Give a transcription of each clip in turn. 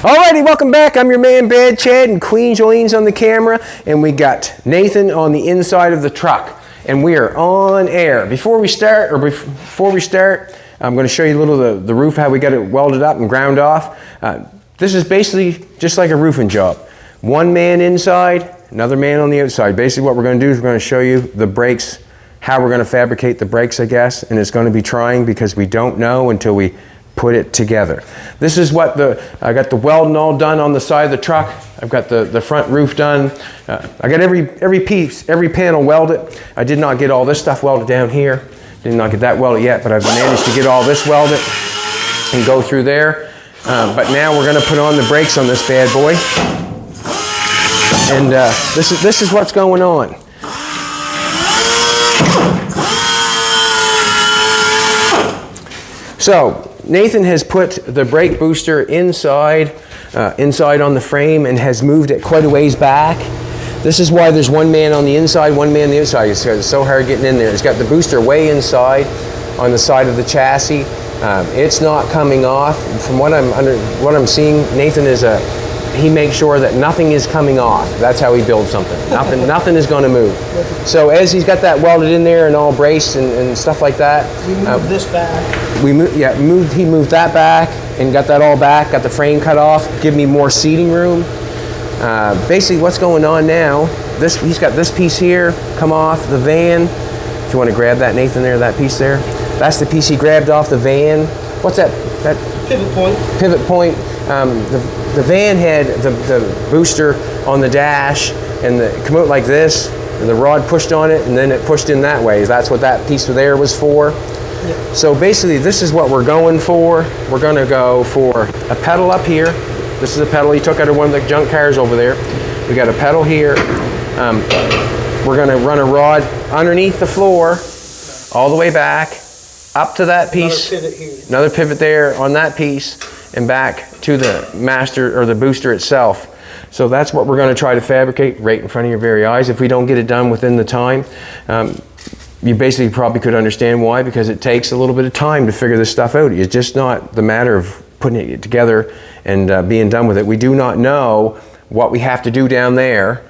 Alrighty, welcome back. I'm your man Bad Chad and Queen Jolene's on the camera, and we got Nathan on the inside of the truck, and we are on air. Before we start, I'm going to show you a little of the roof, how we got it welded up and ground off. This is basically just like a roofing job. One man inside, another man on the outside. Basically what we're going to do is we're going to show you the brakes, how we're going to fabricate the brakes, I guess, and it's going to be trying because we don't know until we put it together. This is what I got the welding all done on the side of the truck. I've got the front roof done. I got every piece, every panel welded. I did not get all this stuff welded down here. Did not get that welded yet, but I've managed to get all this welded and go through there. But now we're going to put on the brakes on this bad boy. And this is what's going on. So Nathan has put the brake booster inside on the frame and has moved it quite a ways back. This is why there's one man on the inside, one man on the outside. It's so hard getting in there. It's got the booster way inside on the side of the chassis. It's not coming off. From what I'm seeing, Nathan he makes sure that nothing is coming off. That's how he builds something. Nothing is going to move. So as he's got that welded in there and all braced and stuff like that. We moved this back. He moved that back and got that all back, got the frame cut off, give me more seating room. Basically what's going on now, he's got this piece here come off the van. If you want to grab that, Nathan, that piece there. That's the piece he grabbed off the van. What's that? That pivot point. Pivot point. The van had the booster on the dash and it come out like this, and the rod pushed on it and then it pushed in that way. That's what that piece there was for. Yep. So basically this is what we're going for. We're going to go for a pedal up here. This is a pedal he took out of one of the junk cars over there. We got a pedal here. We're going to run a rod underneath the floor all the way back up to that piece. Another pivot here. Another pivot there on that piece and back to the master or the booster itself. So that's what we're going to try to fabricate right in front of your very eyes. If we don't get it done within the time, you basically probably could understand why, because it takes a little bit of time to figure this stuff out. It's just not the matter of putting it together and being done with it. We do not know what we have to do down there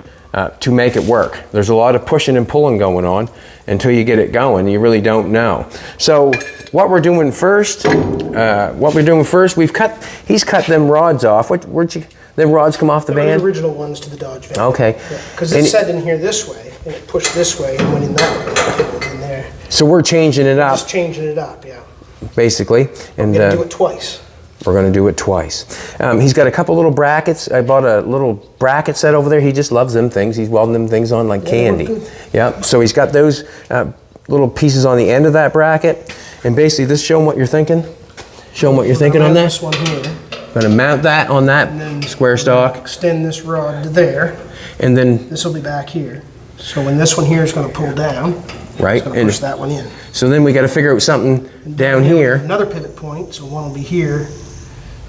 to make it work. There's a lot of pushing and pulling going on. Until you get it going, you really don't know. So what we're doing first, he's cut them rods off. Them rods come off the van? The original ones to the Dodge van. Okay. Because it said in here this way, and it pushed this way and went in that way, and it in there. So we're changing it up. Just changing it up, yeah. Basically. And We're gonna do it twice. We're going to do it twice. He's got a couple little brackets. I bought a little bracket set over there. He just loves them things. He's welding them things on like candy. Yeah. So he's got those little pieces on the end of that bracket. And basically, this show him what you're thinking. Show him what you're thinking on that. This one here. Going to mount that on that square stock. Extend this rod to there. And then this will be back here. So when this one here is going to pull down, right, it's going to push that one in. So then we got to figure out something down here. Another pivot point. So one will be here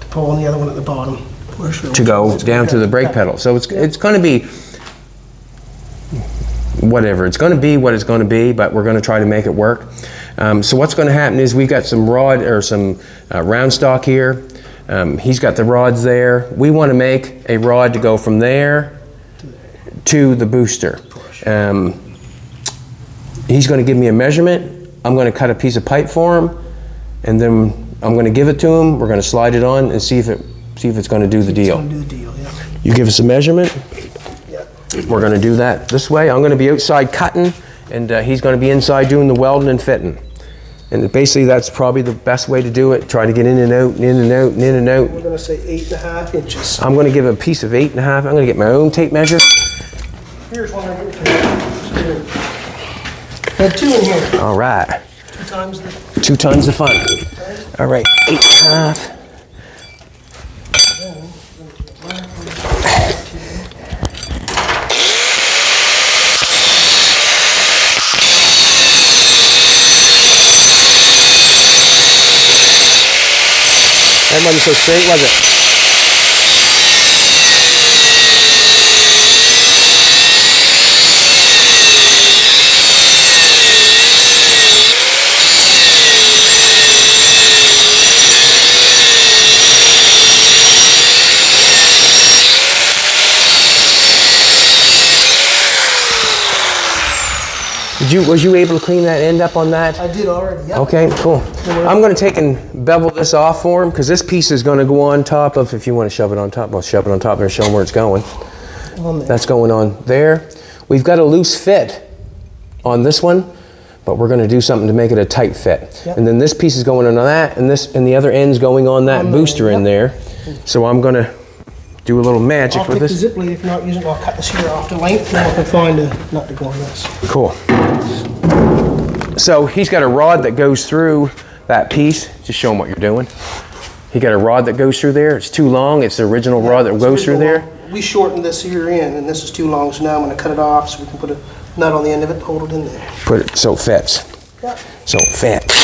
to pull, and the other one at the bottom. To go down to the brake pedal. So it's going to be whatever. It's going to be what it's going to be, but we're going to try to make it work. So what's going to happen is we've got some rod or some round stock here. He's got the rods there. We want to make a rod to go from there to the booster. He's going to give me a measurement. I'm going to cut a piece of pipe for him, and then I'm going to give it to him. We're going to slide it on and see if it's going to do the deal. It's going to do the deal, yeah. You give us a measurement. Yeah. We're going to do that this way. I'm going to be outside cutting, and he's going to be inside doing the welding and fitting. And basically, that's probably the best way to do it. Try to get in and out, and in and out, and in and out. We're going to say 8.5 inches. I'm going to give a piece of 8.5. I'm going to get my own tape measure. Here's one right here. Had two in here. All right. 2 times the fun. All right, 8.5. That wasn't so straight, was it? Was you able to clean that end up on that? I did already, yep. Okay, cool. I'm going to take and bevel this off for him because this piece is going to go on top of, if you want to shove it on top, well, shove it on top there, show him where it's going. On there. That's going on there. We've got a loose fit on this one, but we're going to do something to make it a tight fit. Yep. And then this piece is going on that, and the other end's going on that booster in there. So I'm going to do a little magic I'll with take the this. zip lead if you're not using it. I'll cut this here off to length, and I can find a nut to go on this. Cool. So he's got a rod that goes through that piece. Just show him what you're doing. He got a rod that goes through there. It's too long. It's the original rod that goes through there. We shortened this here in, and this is too long, so now I'm going to cut it off so we can put a nut on the end of it to hold it in there. Put it so it fits. Yep. So it fits.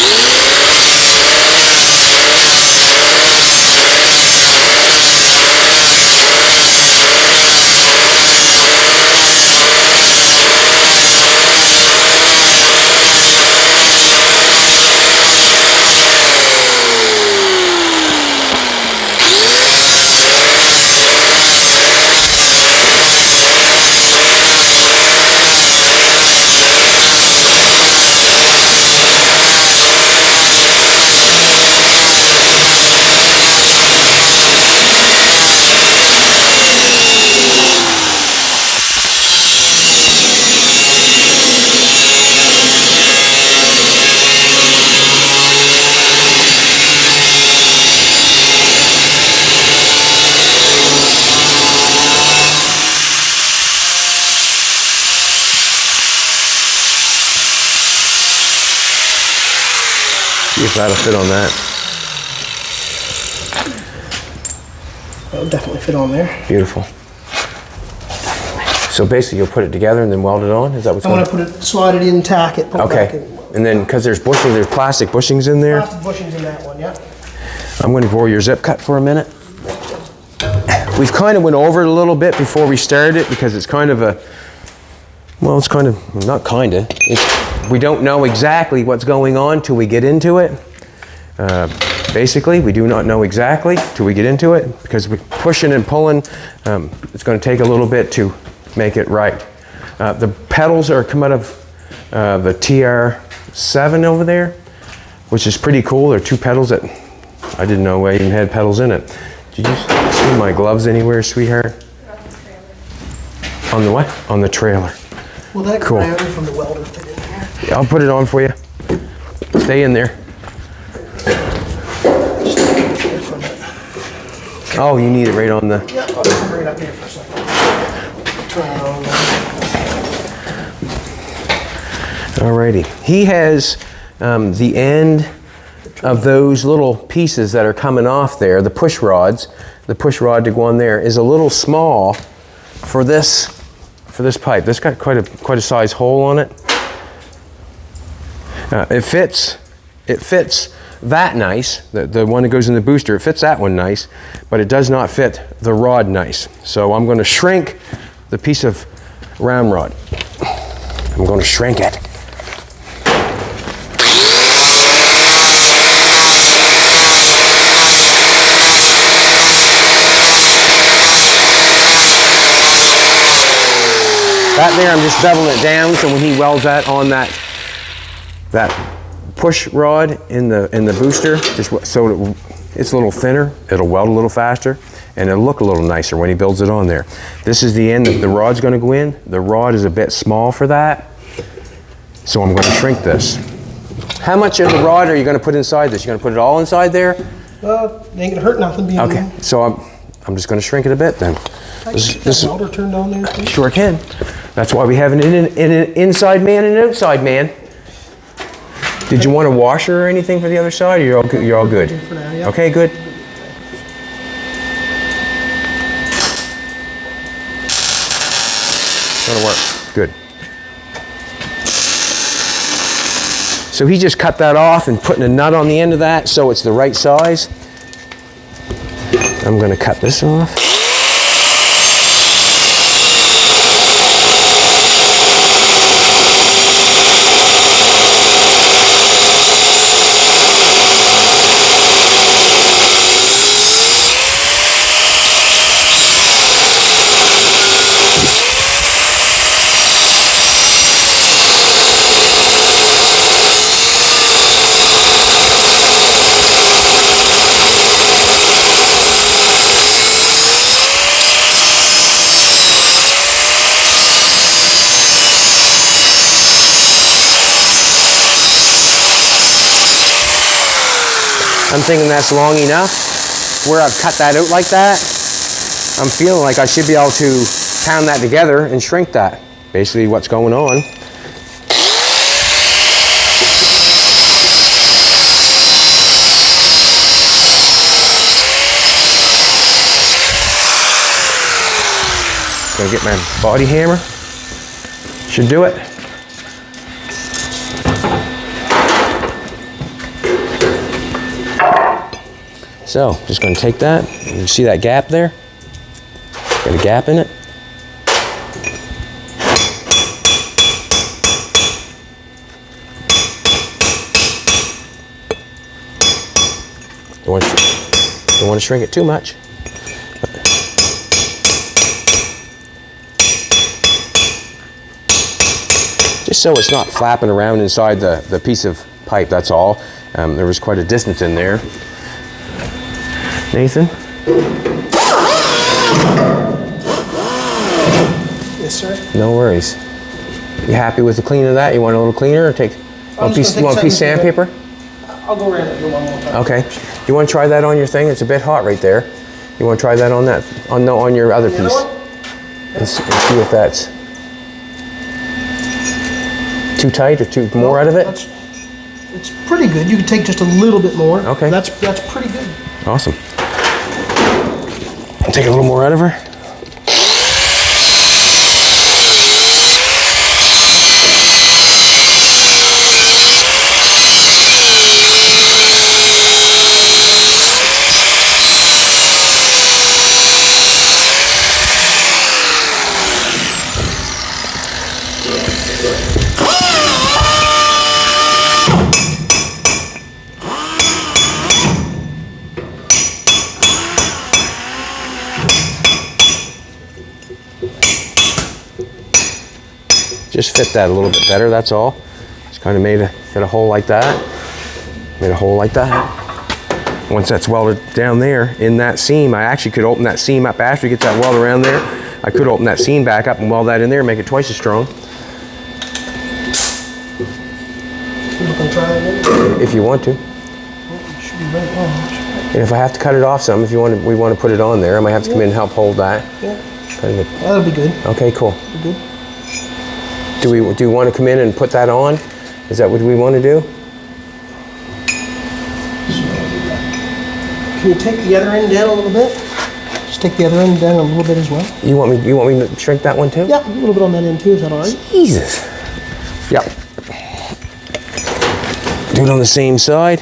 See if that'll fit on that. That'll definitely fit on there. Beautiful. So basically you'll put it together and then weld it on? Is that what's I'm going going on? to put it, slide it in, tack it, put it back Okay. in. And then, because there's plastic bushings in there, Plastic bushings in that one, yeah. I'm going to borrow your zip cut for a minute. We've kind of went over it a little bit before we started it because it's kind of a, well, it's kind of, not kind of, we don't know exactly what's going on till we get into it. Basically, we do not know exactly till we get into it because we're pushing and pulling. It's going to take a little bit to make it right. The pedals are come out of the TR7 over there, which is pretty cool. There are two pedals that I didn't know I even had pedals in it. Did you see my gloves anywhere, sweetheart? On the what? On the trailer. Well, that Cool. ground from the welder fit in here. I'll put it on for you. Stay in there. From it. Oh, you need it right on the... Yeah, I'll just bring it up here for a second. Turn it on there. Alrighty. He has the end of those little pieces that are coming off there, the push rods. The push rod to go on there is a little small for this pipe. This got quite a size hole on it. It fits that nice. The one that goes in the booster, it fits that one nice, but it does not fit the rod nice. So I'm going to shrink the piece of round rod. I'm going to shrink it. That there, I'm just beveling it down so when he welds that on that push rod in the booster, just so it's a little thinner, it'll weld a little faster, and it'll look a little nicer when he builds it on there. This is the end that the rod's going to go in. The rod is a bit small for that, so I'm going to shrink this. How much of the rod are you going to put inside this? You're going to put it all inside there? Well, it ain't gonna hurt nothing being Okay, so I'm just going to shrink it a bit then. This welder turned on there, please? Sure can. That's why we have an inside man and an outside man. Did you want a washer or anything for the other side, or you're all good? You're all good. For now, yeah. Okay, good. That'll work. Good. So he just cut that off and putting a nut on the end of that so it's the right size. I'm going to cut this off. I'm thinking that's long enough. Where I've cut that out like that, I'm feeling like I should be able to pound that together and shrink that. Basically what's going on. Gonna get my body hammer. Should do it. So, just gonna take that. You see that gap there? Got a gap in it. Don't want to shrink it too much. Just so it's not flapping around inside the piece of pipe, that's all. There was quite a distance in there. Nathan? Yes, sir. No worries. You happy with the clean of that? You want a little cleaner or take one piece of sandpaper? I'll go around and do one more time. Okay. You want to try that on your thing? It's a bit hot right there. You want to try that on that on your other piece? And see if that's too tight or too more out of it? It's pretty good. You can take just a little bit more. Okay. That's pretty good. Awesome. Take a little more out of her. Just fit that a little bit better, that's all. Just kind of got a hole like that. Made a hole like that. Once that's welded down there in that seam, I actually could open that seam up after it gets that weld around there. I could open that seam back up and weld that in there and make it twice as strong. If you want to. And if I have to cut it off some, if we want to put it on there, I might have to come in and help hold that. Yeah. That'll be good. Okay, cool. Be good. Do you want to come in and put that on? Is that what we want to do? Can you take the other end down a little bit? Just take the other end down a little bit as well. You want me to shrink that one too? Yeah, a little bit on that end too. Is that all right? Jesus. Yep. Do it on the same side.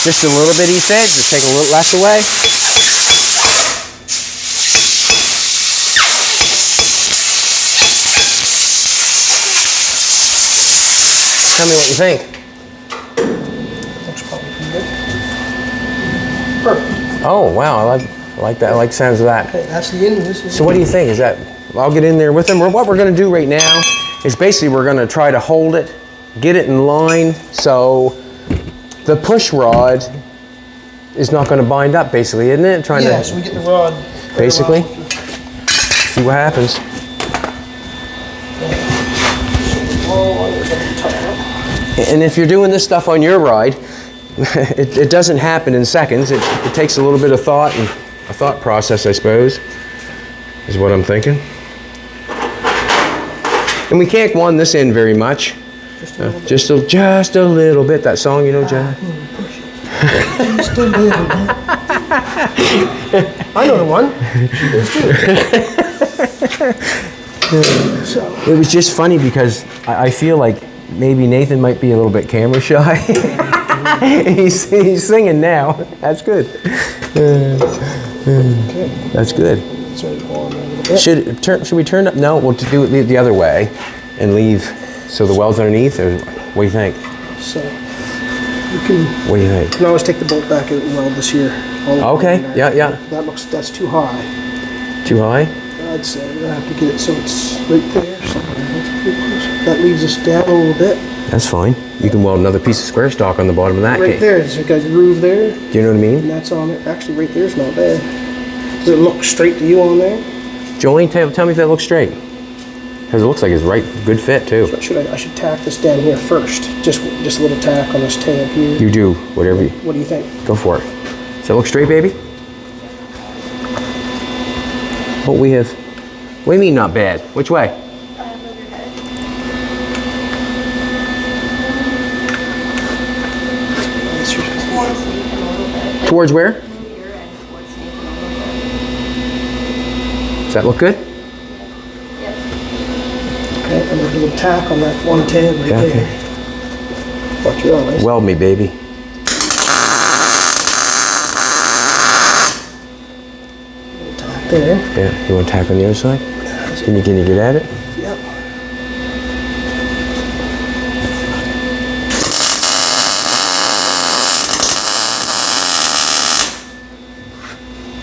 Just a little bit, he said. Just take a little less away. Tell me what you think. Looks probably pretty good. Perfect. Oh, wow. I like that. I like the sounds of that. Okay, that's the end of this. So what do you think? Is that, I'll get in there with them. What we're going to do right now is basically we're going to try to hold it, get it in line so the push rod is not going to bind up, basically, isn't it? Yeah, so we get the rod. Basically. See what happens. And if you're doing this stuff on your ride, it doesn't happen in seconds. It takes a little bit of thought and a thought process, I suppose, is what I'm thinking. And we can't go on this end very much. Just a little bit. That song, you know, Jack? Just a little bit. I know the one. It was just funny because I feel like maybe Nathan might be a little bit camera shy. he's singing now. That's good. That's good. Should we turn up? No, we'll do it the other way and leave so the weld's underneath, or what do you think? So you can. What do you think? You can always take the bolt back and weld this here. Okay. Yeah. That's too high. Too high? I'd say we're gonna have to get it so it's right there. Somewhere. That's pretty close. That leaves us down a little bit. That's fine. You can weld another piece of square stock on the bottom of that Right cake. there, there's a groove there, Do you know what I mean? and that's on it. Actually, right there's not bad. Does it look straight to you on there? Jolene, tell me if that looks straight. Because it looks like it's right, good fit too. I should tack this down here first. Just a little tack on this tab here. You do, whatever you, What do you think? go for it. Does that look straight, baby? What we have, what do you mean not bad? Which way? Towards where? Does that look good? Okay, and there's a little tack on that one tab right Yeah, there. Watch your eyes. Weld me, baby. Little tack there. Yeah, you want to tack on the other side? Can you get at it? Yep.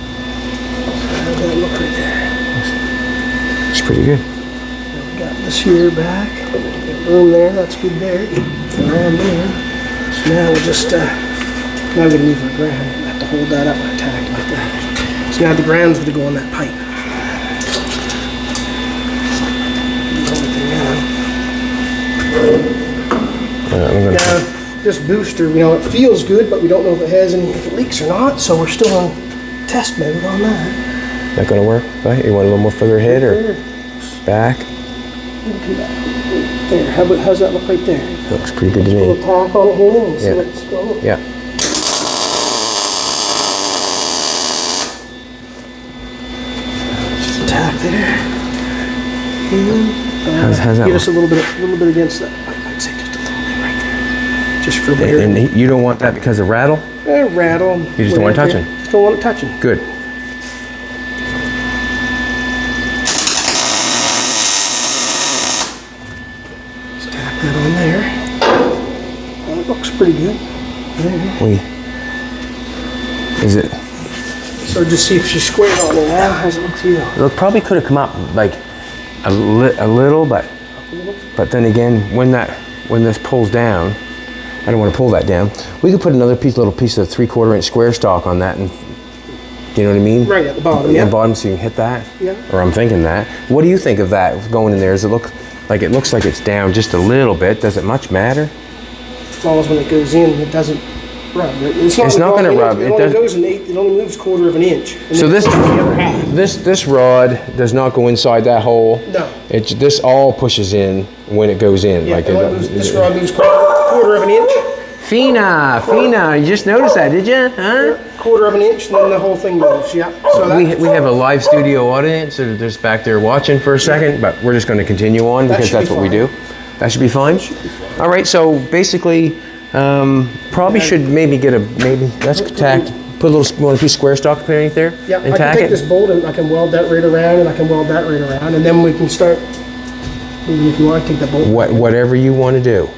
How's that look right there? It's pretty good. Now we got this here back. Got room there, that's good there. Around there. So now we'll just, now we're gonna move our ground. I have to hold that up and attack like that. So now the ground's gonna go on that pipe. The only thing I'm gonna now, this booster, you know, it feels good, but we don't know if it has any, if it leaks or not, so we're still on test mode on that. That gonna work? Right? You want a little more further ahead or back? There, how's that look right there? That looks pretty good to A little me. tack on it here and see Yeah. what's going on. Yeah. Just a tack there. How's that Give us a look? little bit against that. I'd say just a little bit right there. Just for weird. And you don't want that because of rattle? Rattle. You just don't want it whatever. touching? Just don't want it touching. Good. Just tack that on there. That looks pretty good. There. Is it? So just see if she's square on there now. How's it look to you? It probably could have come up like a little, but then again, when this pulls down, I don't want to pull that down. We could put another little piece of 3/4 inch square stock on that, and you know what I mean? Right at the bottom, At yeah. the bottom, so you can hit that. Yeah. Or I'm thinking that. What do you think of that going in there? Does it look like it's down just a little bit? Does it much matter? As long as when it goes in, it doesn't rub. It's not gonna rub. It It only does- goes it only moves 1/4 of an inch. And So then this it pushes the other half. this rod does not go inside that hole. No. This all pushes in when it goes in. Yeah, like it only moves, this rod moves 1/4 of an inch. Fina, you just noticed that, did you? Huh? 1/4 of an inch, and then the whole thing moves. Yeah. So that, We have a live studio audience that are just back there watching for a second, but we're just going to continue on That because should be that's what we fine. do. That should be fine. All right, so basically, probably should maybe let's tack. Put a little piece of square stock underneath there yeah, and I can tack take it. this bolt and I can weld that right around, and I can weld that right around, and then we can start. Even if you want to take the bolt. Whatever you want to do.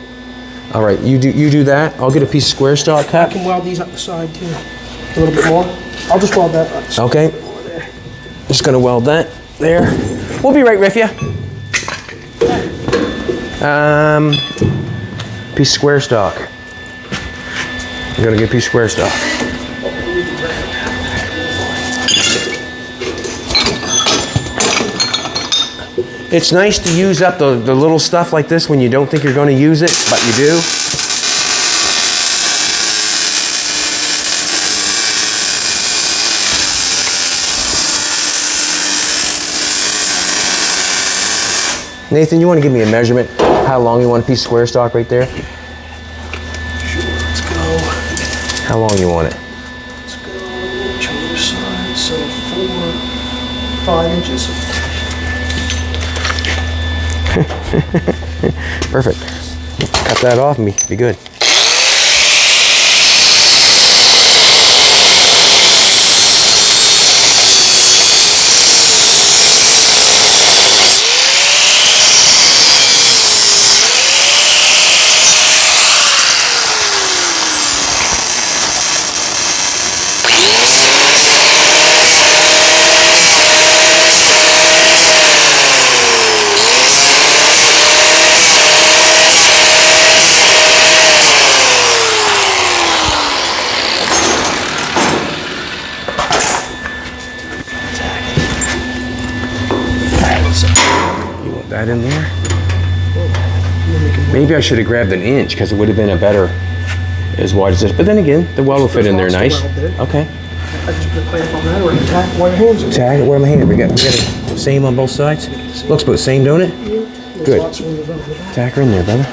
All right, you do that. I'll get a piece of square stock I cut. can weld these up the side too, a little bit more. I'll just weld that up. The side. Okay. Just gonna weld that there. We'll be right with you. Piece of square stock. I'm gonna get a piece of square stock. It's nice to use up the little stuff like this when you don't think you're going to use it, but you do. Nathan, you want to give me a measurement? How long you want a piece of square stock right there? Sure, let's go. How long you want it? Let's go each other side. So 5 inches. Perfect. Cut that off and be good. in there. Maybe I should have grabbed an inch because it would have been a better as wide as this. But then again, the weld will fit in there nice. Okay. I just put a clamp on that or tack where your hands are. Tack it where my hand. We got the same on both sides. Looks about the same, don't it? Yeah. Good. Tack her in there, brother.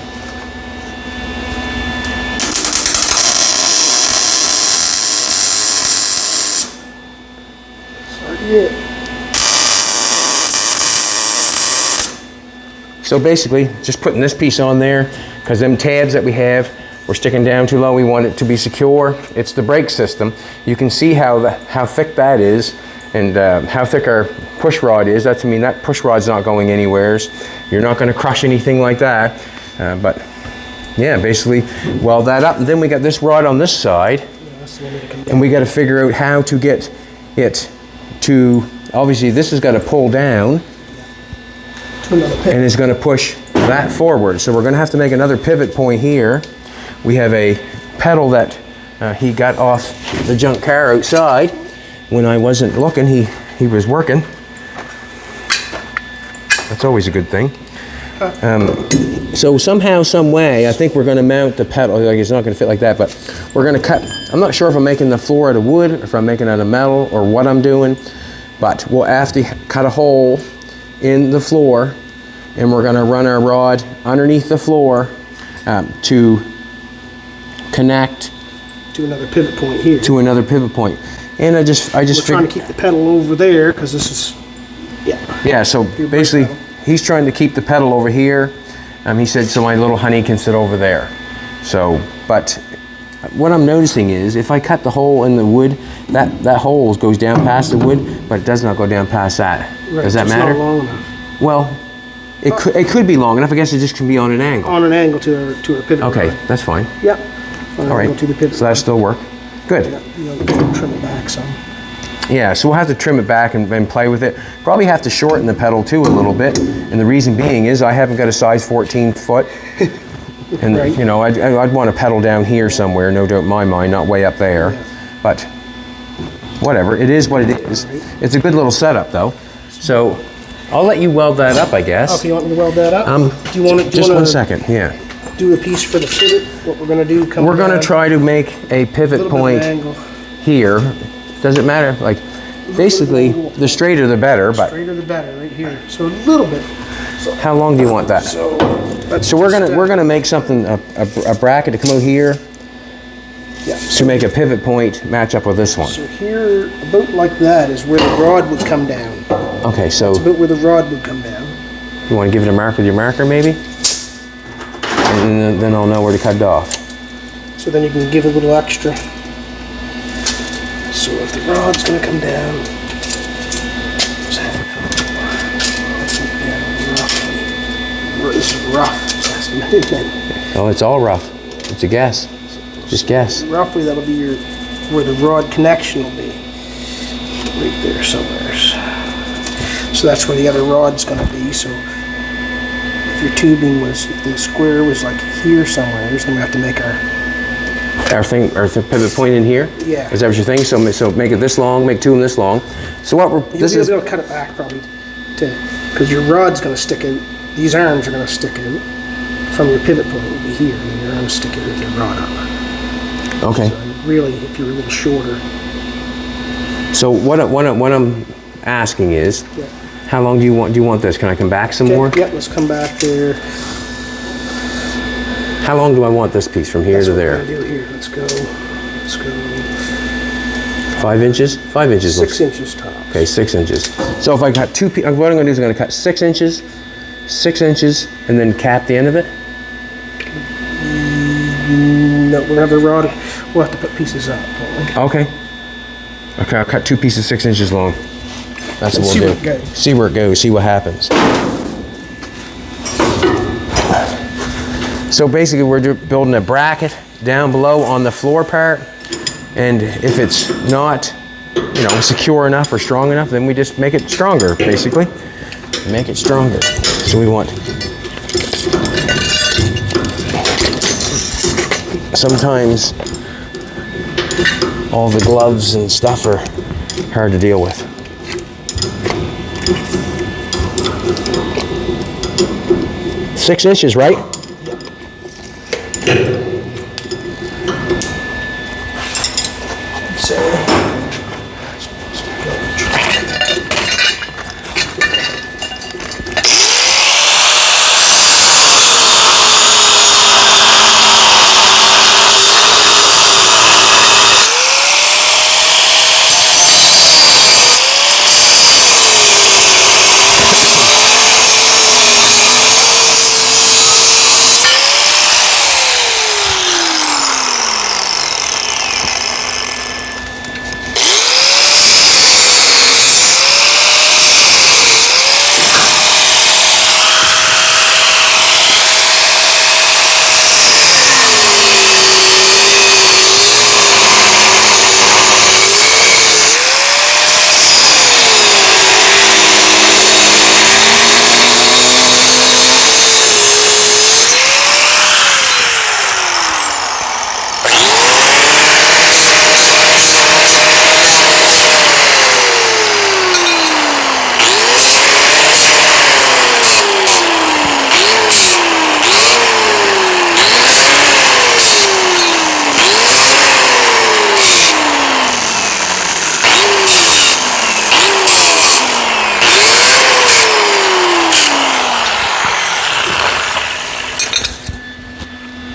So basically, just putting this piece on there, because them tabs that we have, we're sticking down too low, we want it to be secure. It's the brake system. You can see how thick that is, and how thick our push rod is. That's, I mean, that push rod's not going anywheres. You're not going to crush anything like that. But yeah, basically weld that up. And then we got this rod on this side, and we got to figure out how to get it to, obviously this has got to pull down, and it's going to push that forward. So we're going to have to make another pivot point here. We have a pedal that he got off the junk car outside. When I wasn't looking, he was working. That's always a good thing. So somehow, some way, I think we're going to mount the pedal. Like, it's not going to fit like that, but we're going to cut. I'm not sure if I'm making the floor out of wood, or if I'm making it out of metal, or what I'm doing. But we'll have to cut a hole in the floor, and we're going to run our rod underneath the floor to connect to another pivot point here. To another pivot point. And I just we're trying to keep the pedal over there because this is yeah. So basically, he's trying to keep the pedal over here. He said so my little honey can sit over there. So, but what I'm noticing is if I cut the hole in the wood, that hole goes down past the wood, but it does not go down past that. Right, does that so matter? It's not long enough. Well, it could be long enough. I guess it just can be on an angle. On an angle to a pivot. Okay, rod. That's fine. Yep. All right. To the pivot so that still work. Good. You'll trim it back some. Yeah, so we'll have to trim it back and play with it. Probably have to shorten the pedal too a little bit. And the reason being is I haven't got a size 14 foot. And right. you know, I'd want a pedal down here somewhere, no doubt in my mind, not way up there. Yeah. But whatever, it is what it is. Right. It's a good little setup though. So I'll let you weld that up, I guess. Okay, you want me to weld that up? Do you want to just 1 second, yeah. Do a piece for the pivot? What we're going to do? We're going to try to make a pivot point here. Does it matter? Like, basically, the straighter the better. But straighter the better, right here. So a little bit. So how long do you want that? So we're gonna make something a bracket to come out here. Yeah. To make a pivot point match up with this one. So here, about like that, is where the rod would come down. Okay, so it's about where the rod would come down. You want to give it a mark with your marker, maybe? And then I'll know where to cut it off. So then you can give a little extra. So if the rod's going to come down, this is rough estimate. Oh, it's all rough. It's a guess. Just guess. Roughly, that'll be where the rod connection will be. Right there somewhere. So that's where the other rod's going to be. So if your tubing was, if the square was like here somewhere, then we have to make our pivot point in here. Yeah. Is that what you're thinking? So make it this long, make two of them this long. So what we're you'll be able to cut it back probably, because your rod's going to stick out. These arms are going to stick out from your pivot point. Will be here, and then your arms stick out with your rod up. Okay. So really, if you're a little shorter. So what I'm asking is, yeah. How long do you want this? Can I come back some more? Yeah, let's come back there. How long do I want this piece from here to there? That's what we're gonna do here. Let's go. 5 inches? 5 inches. 6 inches tops. Okay, 6 inches. So if I cut two pieces, what I'm going to do is I'm going to cut 6 inches, 6 inches, and then cap the end of it? No, we're going to have the rod. We'll have to put pieces up. Okay. Okay, I'll cut 2 pieces 6 inches long. That's what we'll do. See where it goes, see what happens. So basically we're building a bracket down below on the floor part, and if it's not, secure enough or strong enough, then we just make it stronger, basically. Make it stronger. So we want, sometimes all the gloves and stuff are hard to deal with. 6 inches, right?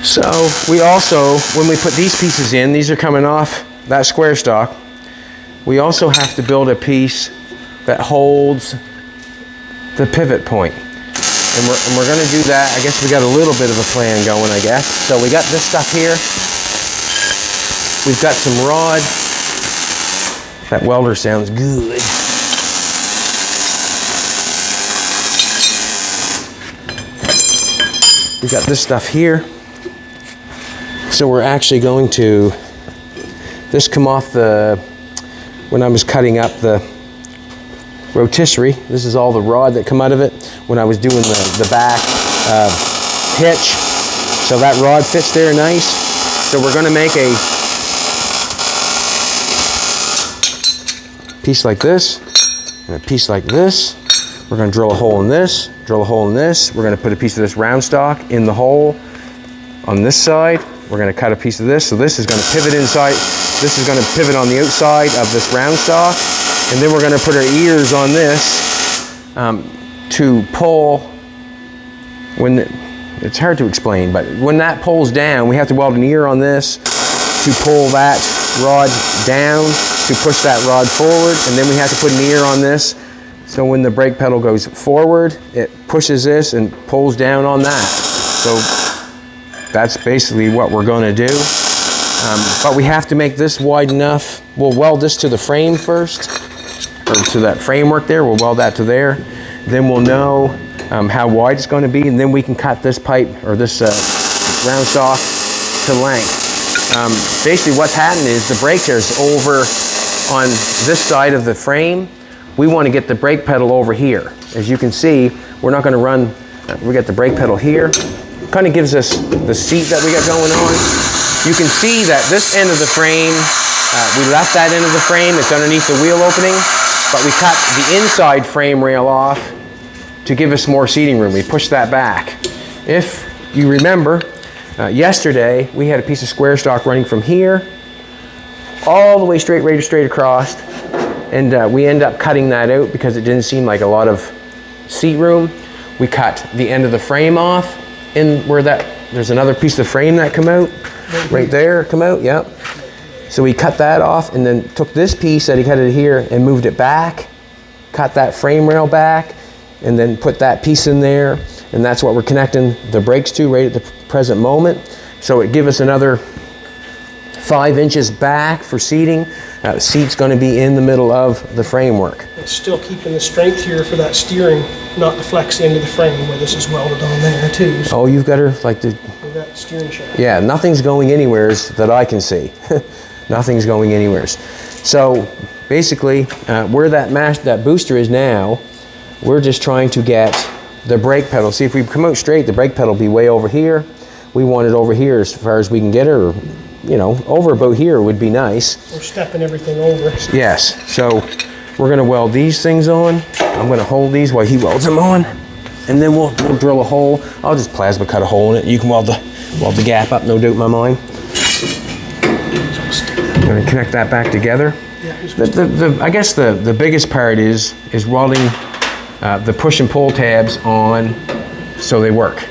So we also, when we put these pieces in, these are coming off that square stock, we also have to build a piece that holds the pivot point. And we're gonna do that. I guess we got a little bit of a plan going, I guess. So we got this stuff here. We've got some rod. That welder sounds good. We got this stuff here. So we're actually going to, this come off the, when I was cutting up the rotisserie, this is all the rod that come out of it when I was doing the back hitch. So that rod fits there nice. So we're gonna make a piece like this, and a piece like this. We're gonna drill a hole in this, drill a hole in this. We're gonna put a piece of this round stock in the hole on this side. We're gonna cut a piece of this. So this is gonna pivot inside. This is gonna pivot on the outside of this round stock. And then we're gonna put our ears on this to pull, when it's hard to explain, but when that pulls down, we have to weld an ear on this to pull that rod down, to push that rod forward. And then we have to put an ear on this. So when the brake pedal goes forward, it pushes this and pulls down on that. So that's basically what we're gonna do. But we have to make this wide enough. We'll weld this to the frame first, or to that framework there. We'll weld that to there. Then we'll know how wide it's gonna be, and then we can cut this pipe, or this round stock to length. Basically what's happening is the brake is over on this side of the frame. We wanna get the brake pedal over here. As you can see, we're not gonna run, we got the brake pedal here. Kind of gives us the seat that we got going on. You can see that this end of the frame, we left that end of the frame, it's underneath the wheel opening, but we cut the inside frame rail off to give us more seating room. We pushed that back. If you remember, yesterday we had a piece of square stock running from here all the way straight across, and we ended up cutting that out because it didn't seem like a lot of seat room. We cut the end of the frame off, in where there's another piece of frame that come out, right there, come out, yep. So we cut that off and then took this piece that he cut it here and moved it back, cut that frame rail back, and then put that piece in there, and that's what we're connecting the brakes to right at the present moment. So it gives us another 5 inches back for seating. The seat's gonna be in the middle of the framework. It's still keeping the strength here for that steering, not to flex into the frame where this is welded on there too. So oh, you've got her like the... that steering shaft. Yeah, nothing's going anywheres that I can see. Nothing's going anywheres. So basically, where that booster is now, we're just trying to get the brake pedal. See, if we come out straight, the brake pedal will be way over here. We want it over here as far as we can get her, or, you know, over about here would be nice. We're stepping everything over. Yes, so we're gonna weld these things on. I'm gonna hold these while he welds them on. And then we'll drill a hole. I'll just plasma cut a hole in it. You can weld the gap up, no doubt in my mind. I'm going to connect that back together. I guess the biggest part is welding the push and pull tabs on so they work.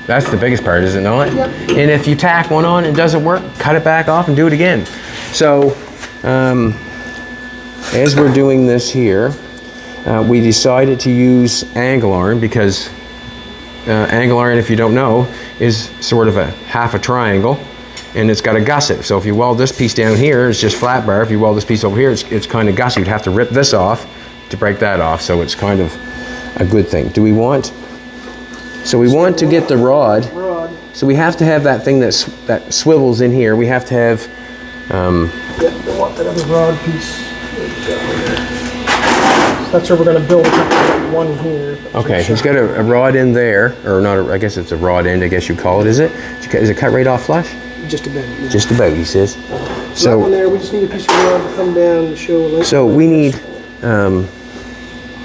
That's the biggest part, is it not? Yep. And if you tack one on and it doesn't work, cut it back off and do it again. So as we're doing this here, we decided to use angle iron because angle iron, if you don't know, is sort of a half a triangle, and it's got a gusset. So if you weld this piece down here, it's just flat bar. If you weld this piece over here, it's kind of gusset. You'd have to rip this off to break that off. So it's kind of a good thing. Do we want? So we want to get the rod. So we have to have that thing that swivels in here. We have to have. Yeah, we want that other rod piece. That's where we're going to build one here. Okay, he's got a rod in there, or not, I guess it's a rod end, I guess you call it, is it? Is it cut right off flush? Just about, yeah. Just about, he says. So that one there, we just need a piece of rod to come down to show a length. So we need,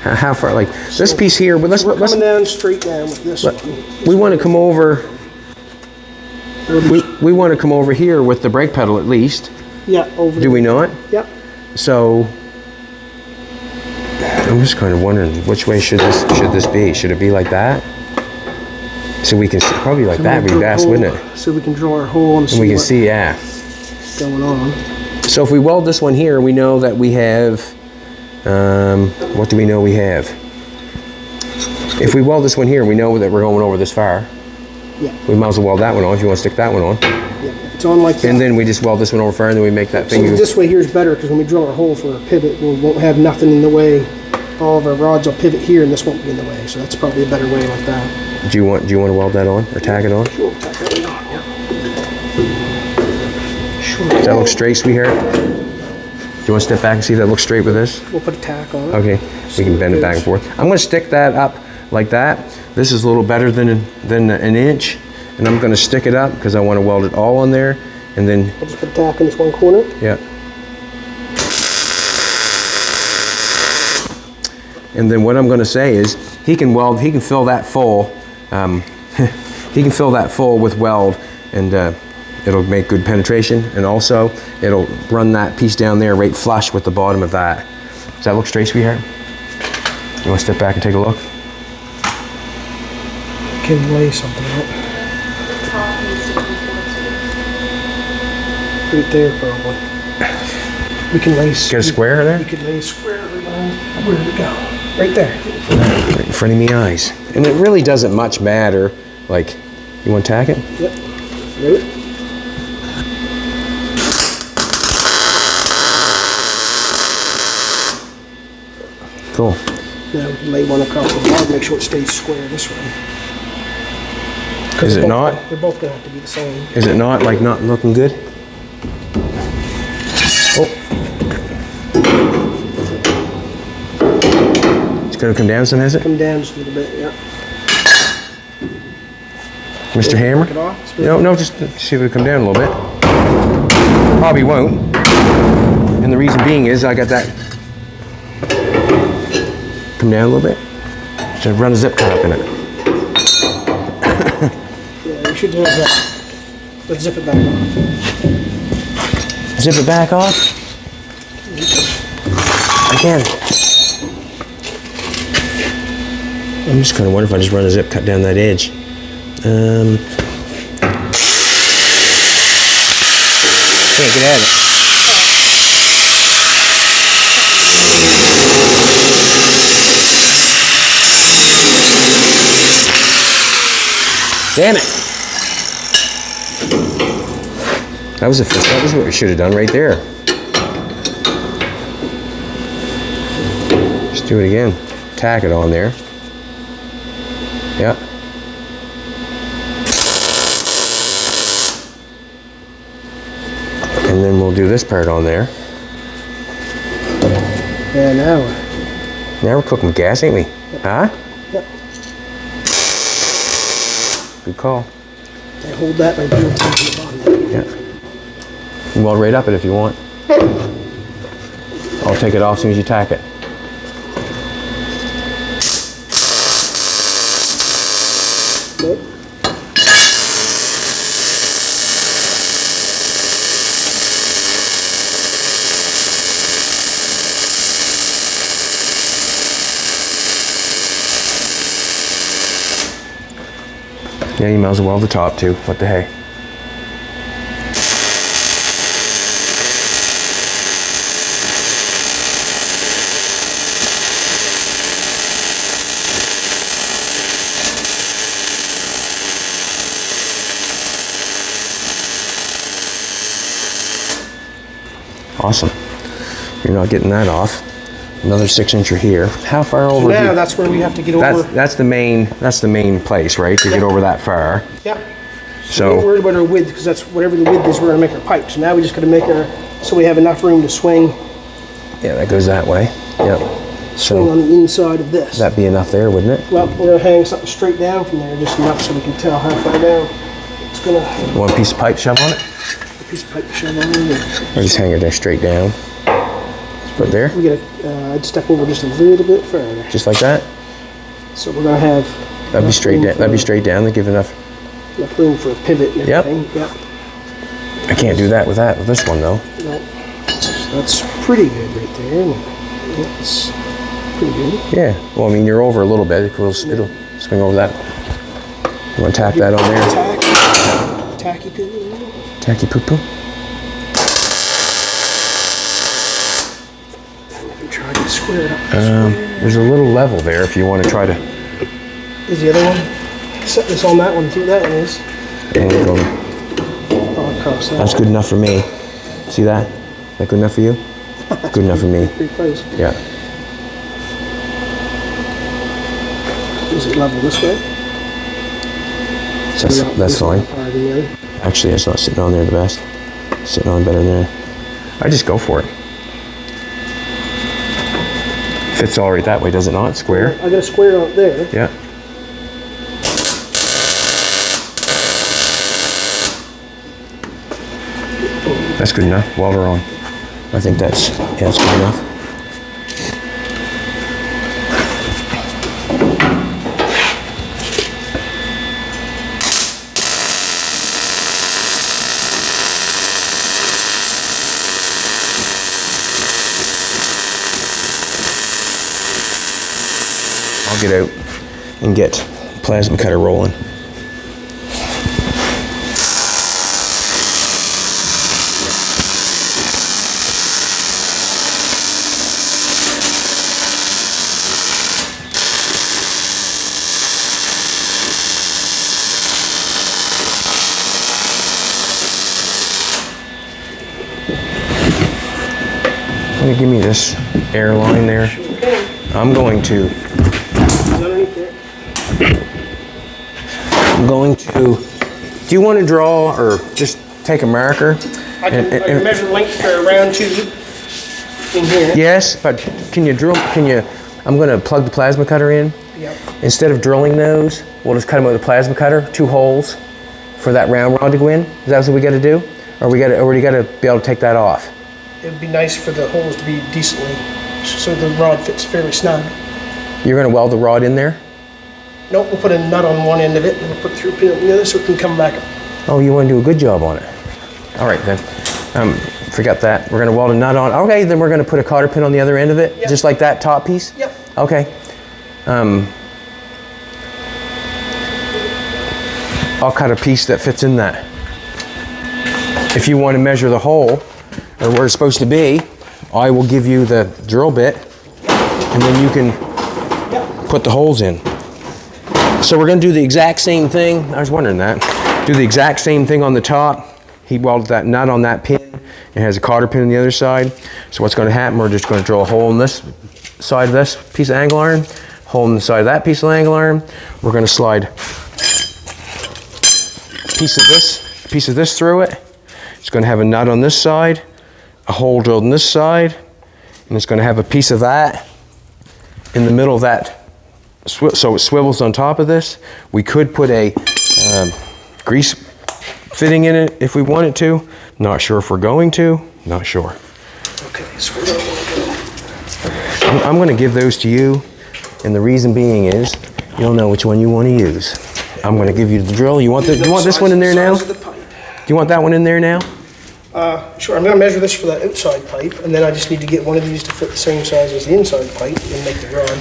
how far, like, this piece here, but we're coming down straight down with this one. We want to come over, we want to come over here with the brake pedal at least. Yeah, over. Do we not? Yep. So, I'm just kind of wondering, which way should this be? Should it be like that? So we can see, probably like that would be best, wouldn't it? So we can drill our hole and see we can see, yeah. what's going on. So if we weld this one here, we know that we have, what do we know we have? If we weld this one here, we know that we're going over this far. Yeah. We might as well weld that one on if you want to stick that one on. Yeah, if it's on like that. And then we just weld this one over far and then we make that So thing. this way here is better because when we drill our hole for a pivot, we won't have nothing in the way. All of our rods will pivot here and this won't be in the way. So that's probably a better way like that. Do you want to weld that on or tack it on? Sure, tack that on, yeah. Sure. Does that look straight, sweetheart? Do you want to step back and see if that looks straight with this? We'll put a tack on it. Okay, we can bend it back and forth. I'm going to stick that up like that. This is a little better than an inch. And I'm going to stick it up because I want to weld it all on there. And then... I'll just put a tack in this one corner. Yeah. And then what I'm going to say is he can fill that full. He can fill that full with weld, and it'll make good penetration, and also it'll run that piece down there right flush with the bottom of that. Does that look straight, sweetheart? You want to step back and take a look? Can lay something out. Right there, probably. We can lay. Get a square there? We could lay a square around. Where to go? Right there. Right in front of me eyes. And it really doesn't much matter. Like, you want to tack it? Yep. Right. Cool. Now we can lay one across the bottom, make sure it stays square this way. Is it not? They're both going to have to be the same. Is it not, like, not looking good? Oh. It's going to come down some, has it? Come down just a little bit, yeah. Mr. Hammer? Take it off? No, just see if it'll come down a little bit. Probably won't. And the reason being is I got that. Come down a little bit. Should run a zip cut up in it. Yeah, we should have that. Let's zip it back off. Zip it back off? Again. I'm just kind of wondering if I just run a zip cut down that edge. Can't get at it. Damn it! That was what we should have done right there. Just do it again. Tack it on there. Yep. And then we'll do this part on there. Yeah, now we're cooking with gas, ain't we? Huh? Yep. Good call. I hold that by doing something at the bottom. Yeah. You can weld right up it if you want. I'll take it off as soon as you tack it. Yeah, you might as well weld the top too. What the hey? Awesome. You're not getting that off. Another 6-incher here. How far over? Now that's where we have to get over. That's the main place, right? To get over that far. Yeah. So don't worry about our width, because that's whatever the width is, we're gonna make our pipe. So now we just gotta make our, so we have enough room to swing. Yeah, that goes that way. Yep. Swing on the inside of this. That'd be enough there, wouldn't it? Well, we're gonna hang something straight down from there, just enough so we can tell how far down. It's gonna. One piece of pipe shove on it? A piece of pipe shove on it. Or just hang it there straight down. Put there. We gotta, I'd step over just a little bit further. Just like that? So we're gonna have. That'd be straight down. That'd be straight down. They give enough room for a pivot and everything. Yep. I can't do that with this one though. No. So that's pretty good right there. That's pretty good. Yeah. Well, I mean, you're over a little bit. It'll swing over that. You want to tack that on there? Tacky poo. Tacky poo poo. Try to square it up. There's a little level there if you want to try to. Is the other one? Set this on that one, see what that one is. And go. Oh, across that. That's good enough for me. See that? That good enough for you? Good enough for me. Pretty close. Yeah. Is it level this way? That's fine. Actually, it's not sitting on there the best. Sitting on better than there. I just go for it. Fits all right that way, does it not? Square? I got a square out there. Yeah. That's good enough. Weld her on. I think that's good enough. I'll get out and get plasma cutter rolling. Give me this air line there. I'm going to. Do you want to draw or just take a marker? I can measure the length for a round tube in here. Yes, but can you drill? I'm going to plug the plasma cutter in. Yep. Instead of drilling those, we'll just cut them with a plasma cutter. 2 holes for that round rod to go in. Is that what we got to do? Or we got to be able to take that off? It would be nice for the holes to be decently, so the rod fits fairly snug. You're going to weld the rod in there? Nope, we'll put a nut on one end of it and we'll put a through pin on the other so it can come back up. Oh, you want to do a good job on it. All right then. Forget that. We're going to weld a nut on. Okay, then we're going to put a cotter pin on the other end of it, just like that top piece? Yep. Okay. I'll cut a piece that fits in that. If you want to measure the hole, or where it's supposed to be, I will give you the drill bit, and then you can put the holes in. So we're going to do the exact same thing. I was wondering that. Do the exact same thing on the top. He welded that nut on that pin. It has a cotter pin on the other side. So what's going to happen, we're just going to drill a hole in this side of this piece of angle iron, hole in the side of that piece of angle iron. We're going to slide a piece of this through it. It's going to have a nut on this side, a hole drilled on this side, and it's going to have a piece of that in the middle of that, so it swivels on top of this. We could put a grease fitting in it if we wanted to. Not sure if we're going to. Not sure. Okay, so we're going I'm going to give those to you, and the reason being is you'll know which one you want to use. I'm going to give you the drill. You want this one in there now? Do you want that one in there now? Sure, I'm going to measure this for the outside pipe, and then I just need to get one of these to fit the same size as the inside pipe and make the rod.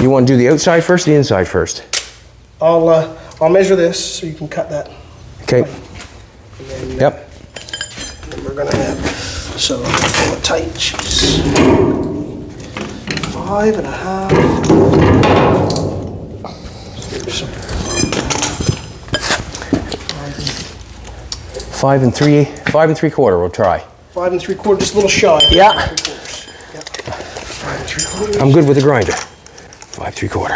You want to do the outside first or the inside first? I'll I'll measure this so you can cut that. Okay. Then, Yep. then we're gonna have, so I'm gonna pull it tight. Jeez. 5.5. Five and 3/4. We'll try. 5 3/4, just a little shy. Yeah. 5 3/4. I'm good with the grinder. 5 3/4.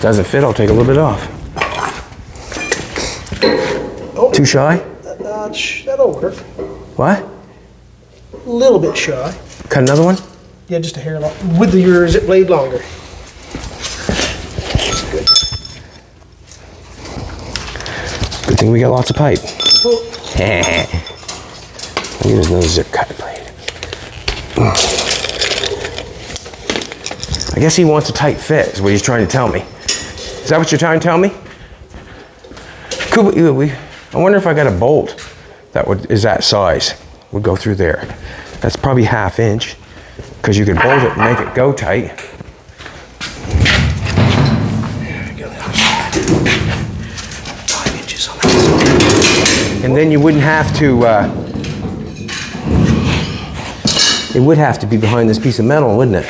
Doesn't fit, I'll take a little bit off. Oh. Too shy? That'll work. What? A little bit shy. Cut another one? Yeah, just a hair long. With your zip blade longer. Good. Good thing we got lots of pipe. Oh. There's no zip cut blade. I guess he wants a tight fit, is what he's trying to tell me. Is that what you're trying to tell me? Could I wonder if I got a bolt that is that size. Would go through there. That's probably 1/2 inch, because you could bolt it and make it go tight. There we go. 5 inches on that side. And then you wouldn't have to, it would have to be behind this piece of metal, wouldn't it?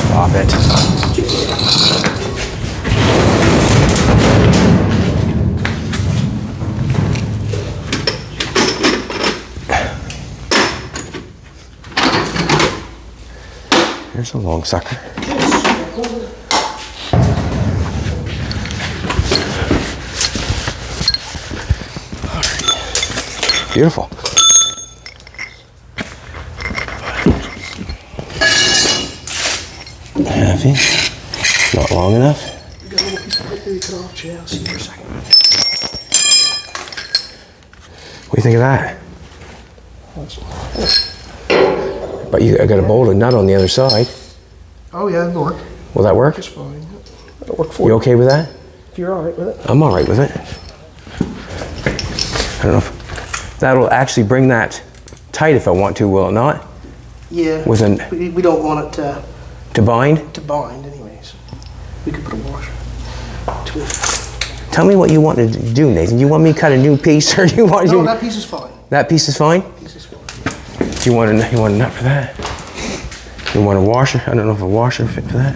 Stop it. Here's a long sucker. Beautiful. Half inch. Not long enough. You got a little piece of paper you cut off, Jay. I'll see you for a second. What do you think of that? But I got a bolted nut on the other side. Oh yeah, it'll work. Will that work? It's fine. That'll work for You you. okay with that? If you're all right with it. I'm all right with it. I don't know if that'll actually bring that tight if I want to, will it not? Yeah. With an We don't want it to bind? to bind anyways. We could put a washer to it. Tell me what you want to do, Nathan. You want me to cut a new piece, or you want No, that piece is fine. that piece is fine? Piece is fine. Do you want a nut for that? You want a washer? I don't know if a washer fit for that.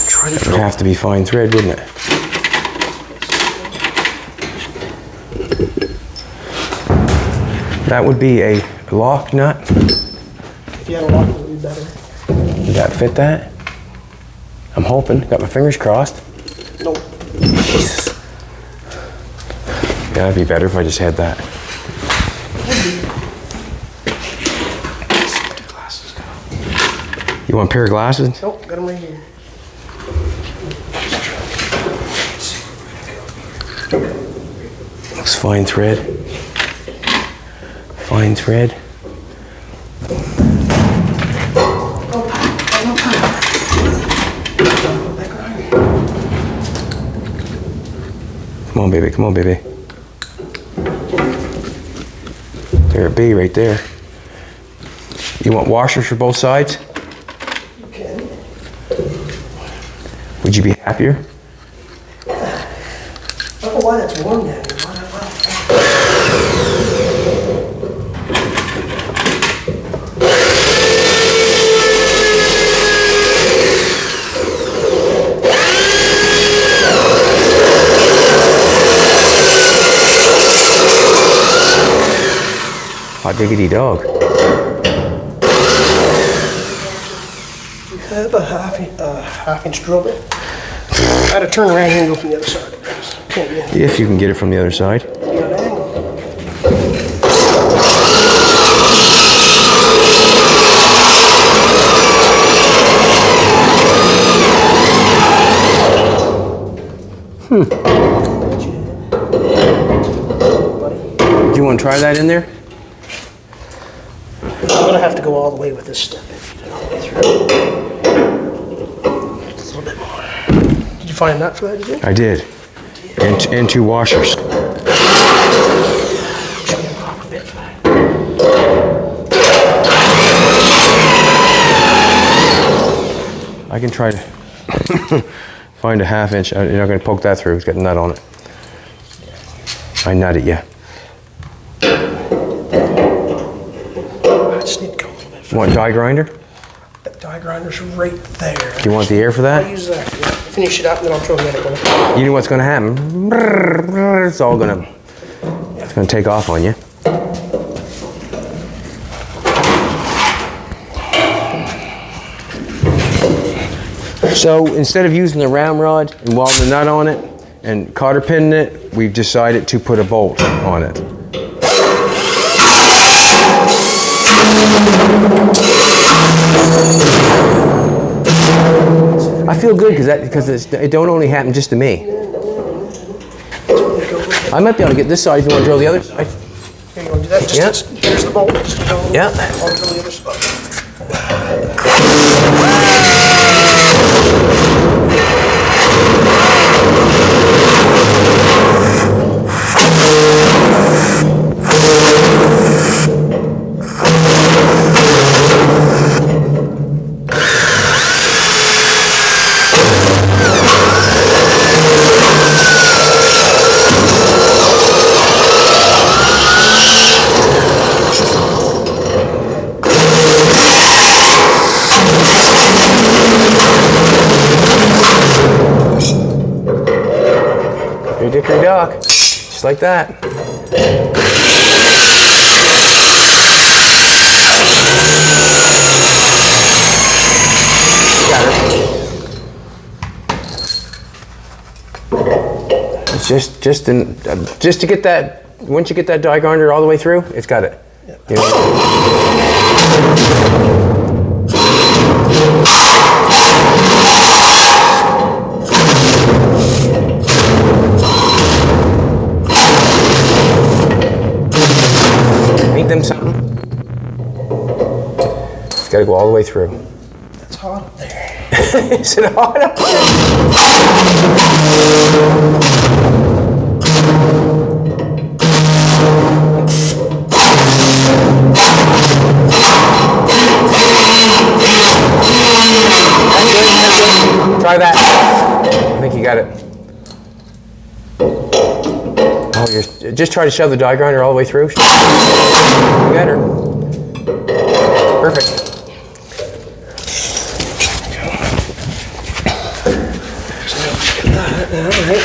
Try to It would have to be fine thread, wouldn't it? That would be a lock nut. If you had a lock, it would be better. Would that fit that? I'm hoping. Got my fingers crossed. Nope. Jesus. Yeah, that'd be better if I just had that. Glasses go. You want a pair of glasses? Nope, got them right here. Looks fine thread. Fine thread. Come on, baby. Come on, baby. There it be right there. You want washers for both sides? You can. Would you be happier? I don't know why that's warm down here. Hot diggity dog. have a half-inch drill bit. I had to turn around here and go from the other side. Can't get it. If you can get it from the other side. Do you want to try that in there? I'm going to have to go all the way with this step. All the way through. Just a little bit more. Did you find a nut for that, did you? I did. And 2 washers. I can try to find a 1/2 inch. You're not going to poke that through. It's got a nut on it. I nutted, yeah. I just need to go a little bit further. You want a die grinder? That die grinder's right there. Do you want the air for that? I'll use that. Yeah. Finish it up and then I'll throw the other one. You know what's going to happen? It's all going to, it's going to take off on you. So instead of using the round rod and welding the nut on it and cotter pinning it, we've decided to put a bolt on it. I feel good because it don't only happen just to me. I might be able to get this side if you want to drill the other side. Here, you want to do that? Just here's the bolt. Just go. Yeah. I'll drill the other side. Dickory dock, just like that. Got it. It's just to get that. Once you get that die grinder all the way through, it's got it. Yep. You know? Them something. It's got to go all the way through. It's hot up there. Is it hot up there? Try that. I think you got it. Oh, just try to shove the die grinder all the way through. Better. Perfect. Alright.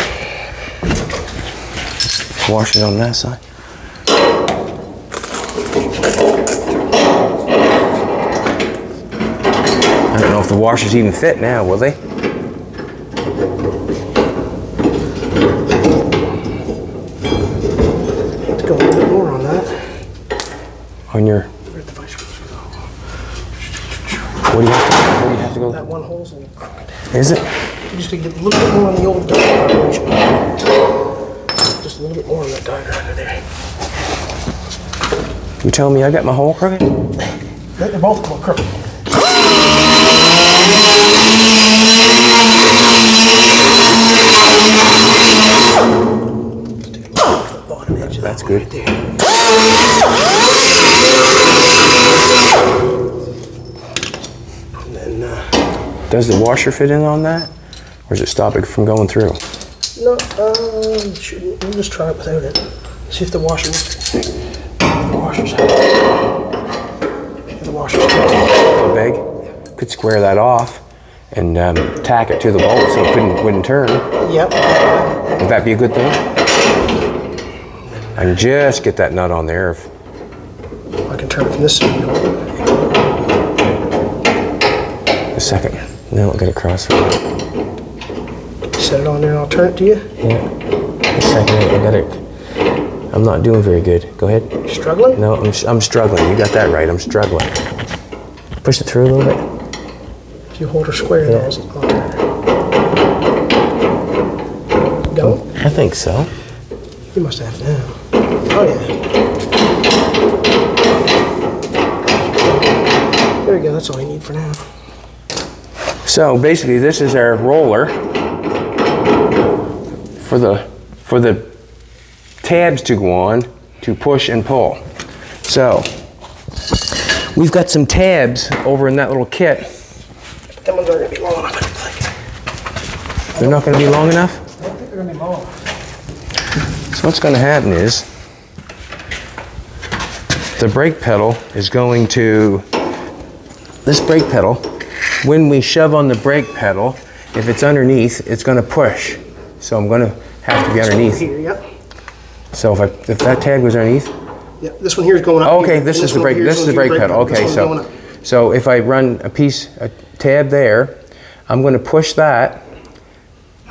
Wash it on that side. I don't know if the washers even fit now, will they? Go a little bit more on that. On your. Where'd the vice grips go? Where do you have to go? That one hole's a little crooked. Is it? You just need to get a little bit more on the old die grinder. Just a little bit more on that die grinder there. You telling me I got my hole crooked? They're both a little crooked. That's good. Right there. And then, Does the washer fit in on that? Or does it stop it from going through? no, shouldn't. We'll just try it without it. See if the washer works. The washer's out. The washer's out. Big? Could square that off and tack it to the bolt so it wouldn't turn. Yep. Would that be a good thing? I can just get that nut on there. I can turn it from this side. This second. No, I'll get across. Set it on there and I'll turn it to you. Yeah. A second, I got it. I'm not doing very good. Go ahead. Struggling? No, I'm struggling. You got that right. I'm struggling. Push it through a little bit. If you hold her square, yeah. It's on there. Go? I think so. You must have now. Oh yeah. There we go. That's all you need for now. So basically, this is our roller for the tabs to go on to push and pull. So we've got some tabs over in that little kit. But them ones aren't going to be long enough, I don't think. They're not going to be long enough? I don't think they're going to be long. So what's going to happen is the brake pedal is going to, this brake pedal, when we shove on the brake pedal, if it's underneath, it's going to push. So I'm going to have to be underneath. Here, yep. So if that tab goes underneath. Yep. This one here is going up. Okay, this is the brake. This is the brake pedal. Okay, so if I run a tab there, I'm going to push that,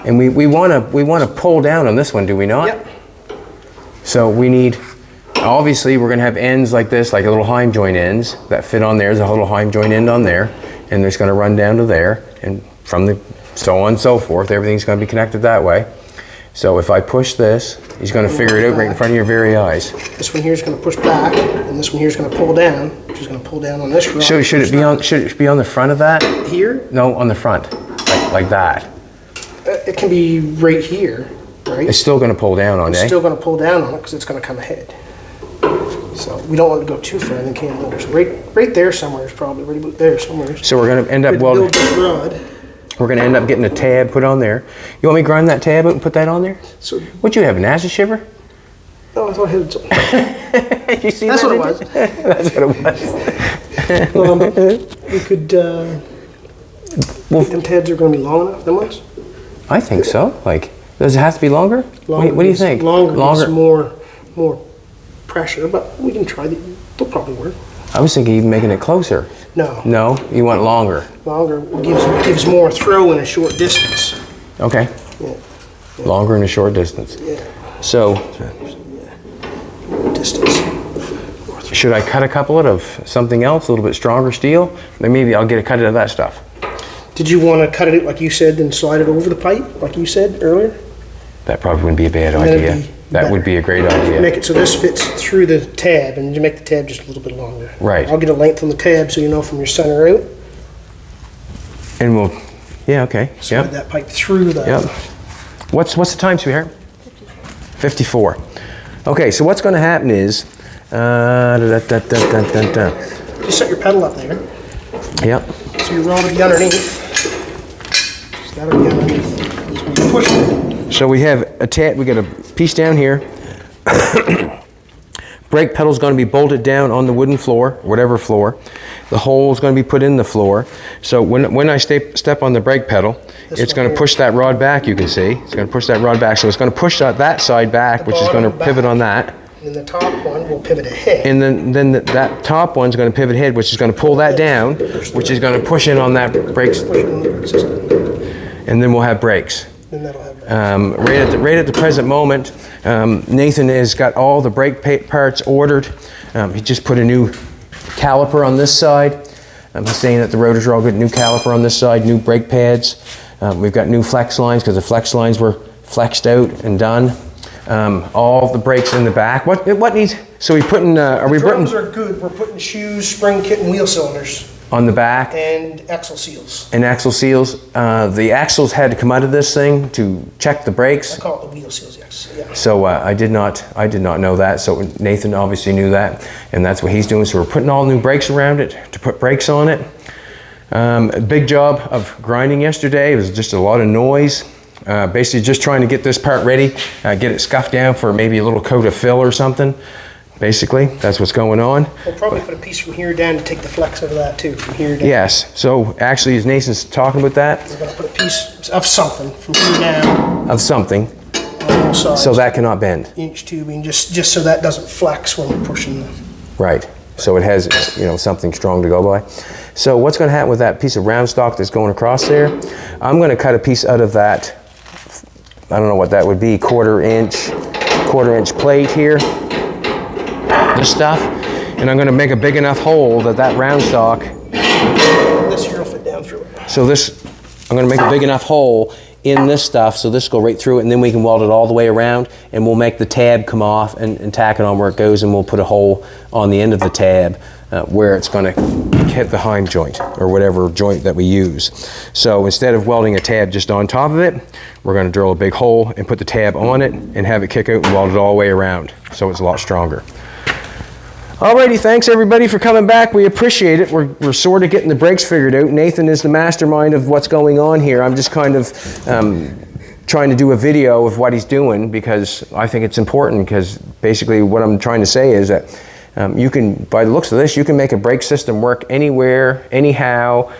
and we want to pull down on this one, do we not? Yep. So we need. Obviously, we're going to have ends like this, like little heim joint ends that fit on there. There's a little heim joint end on there, and it's going to run down to there, and from the so on and so forth. Everything's going to be connected that way. So if I push this, he's going to figure it out right in front of your very eyes. This one here is going to push back, and this one here is going to pull down, which is going to pull down on this rod. So should it be on the front of that? Here? No, on the front, like that. It can be right here, right? It's still going to pull down on it. It's still going to pull down on it because it's going to come ahead. So we don't want to go too far and then can't hold it. So right there somewhere is probably right about there somewhere. So we're going to end up welding. We're going to end up getting a tab put on there. You want me to grind that tab out and put that on there? So what'd you have, a NASA shiver? No, I thought it was. You see That's that? what it was. That's what it was. We could. Them tabs are going to be long enough, them ones? I think so. Like, does it have to be longer? What do you think? Longer. More pressure, but we can try. They'll probably work. I was thinking even making it closer. No. No? You want longer? Longer gives more throw in a short distance. Okay. Yeah. Longer in a short distance. Yeah. So, distance. should I cut a couple out of something else, a little bit stronger steel? Then maybe I'll get a cut out of that stuff. Did you want to cut it out like you said, then slide it over the pipe, like you said earlier? That probably wouldn't be a bad idea. That would be a great idea. Make it so this fits through the tab, and you make the tab just a little bit longer. Right. I'll get a length on the tab so you know from your center out. And we'll, yeah, okay. Slide that pipe through the. Yep. What's the time, sweetheart? 54. Okay, so what's going to happen is, Just set your pedal up there. Yep. So your rod will be underneath. So that'll be underneath. So push it. So we have a tab. We got a piece down here. Brake pedal's going to be bolted down on the wooden floor, whatever floor. The hole's going to be put in the floor. So when I step on the brake pedal, it's going to push that rod back. You can see it's going to push that rod back. So it's going to push that side back, which is going to pivot on that. And the top one will pivot ahead. And then that top one's going to pivot ahead, which is going to pull that down, which is going to push in on that brakes. And then we'll have brakes. Right at the present moment, Nathan has got all the brake parts ordered. He just put a new caliper on this side. He's saying that the rotors are all good. New caliper on this side, new brake pads. We've got new flex lines because the flex lines were flexed out and done. All the brakes in the back. What needs? So we putting? Are we putting? Drums are good. We're putting shoes, spring kit, and wheel cylinders. On the back. And axle seals. And axle seals. The axles had to come out of this thing to check the brakes. I call it the wheel seals, yes. Yeah. So I did not know that. So Nathan obviously knew that, and that's what he's doing. So we're putting all new brakes around it to put brakes on it. A big job of grinding yesterday. It was just a lot of noise. Basically just trying to get this part ready, get it scuffed down for maybe a little coat of fill or something. Basically, that's what's going on. We'll probably put a piece from here down to take the flex out of that too, from here down. Yes, so actually as Nathan's talking about that. We're going to put a piece of something from here down. Of something. On both sides. So that cannot bend. Inch tubing, just so that doesn't flex when we're pushing the. Right. so it has, you know, something strong to go by. So what's going to happen with that piece of round stock that's going across there? I'm going to cut a piece out of that, I don't know what that would be, quarter inch plate here, this stuff, and I'm going to make a big enough hole that that round stock, This here will fit down through it. so this, I'm going to make a big enough hole in this stuff so this will go right through it, and then we can weld it all the way around, and we'll make the tab come off and tack it on where it goes, and we'll put a hole on the end of the tab where it's going to hit the heim joint or whatever joint that we use. So instead of welding a tab just on top of it, we're going to drill a big hole and put the tab on it and have it kick out and weld it all the way around, so it's a lot stronger. Alrighty, thanks everybody for coming back. We appreciate it. We're sort of getting the brakes figured out. Nathan is the mastermind of what's going on here. I'm just kind of trying to do a video of what he's doing because I think it's important, because basically what I'm trying to say is that you can, by the looks of this, you can make a brake system work anywhere, anyhow,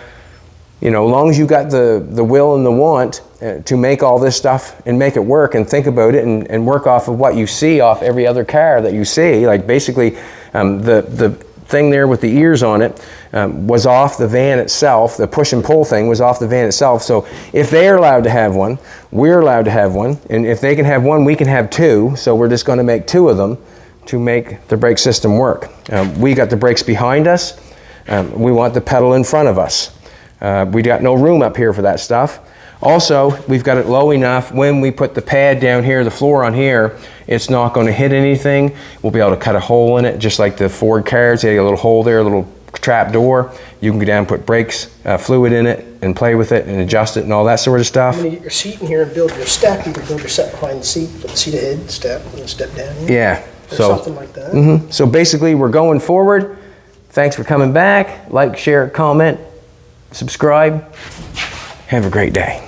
you know, as long as you got the will and the want to make all this stuff and make it work and think about it and work off of what you see off every other car that you see. Like basically the thing there with the ears on it was off the van itself. The push and pull thing was off the van itself. So if they're allowed to have one, we're allowed to have one. And if they can have one, we can have two. So we're just going to make two of them to make the brake system work. We got the brakes behind us. We want the pedal in front of us. We got no room up here for that stuff. Also, we've got it low enough when we put the pad down here, the floor on here, it's not going to hit anything. We'll be able to cut a hole in it, just like the Ford cars. They got a little hole there, a little trap door. You can go down and put brakes fluid in it and play with it and adjust it and all that sort of stuff. When you get your seat in here and build your step, you can build your step behind the seat, put the seat ahead, step, and then step down here. Yeah. Or So, something like that. So basically, we're going forward. Thanks for coming back. Like, share, comment, subscribe. Have a great day.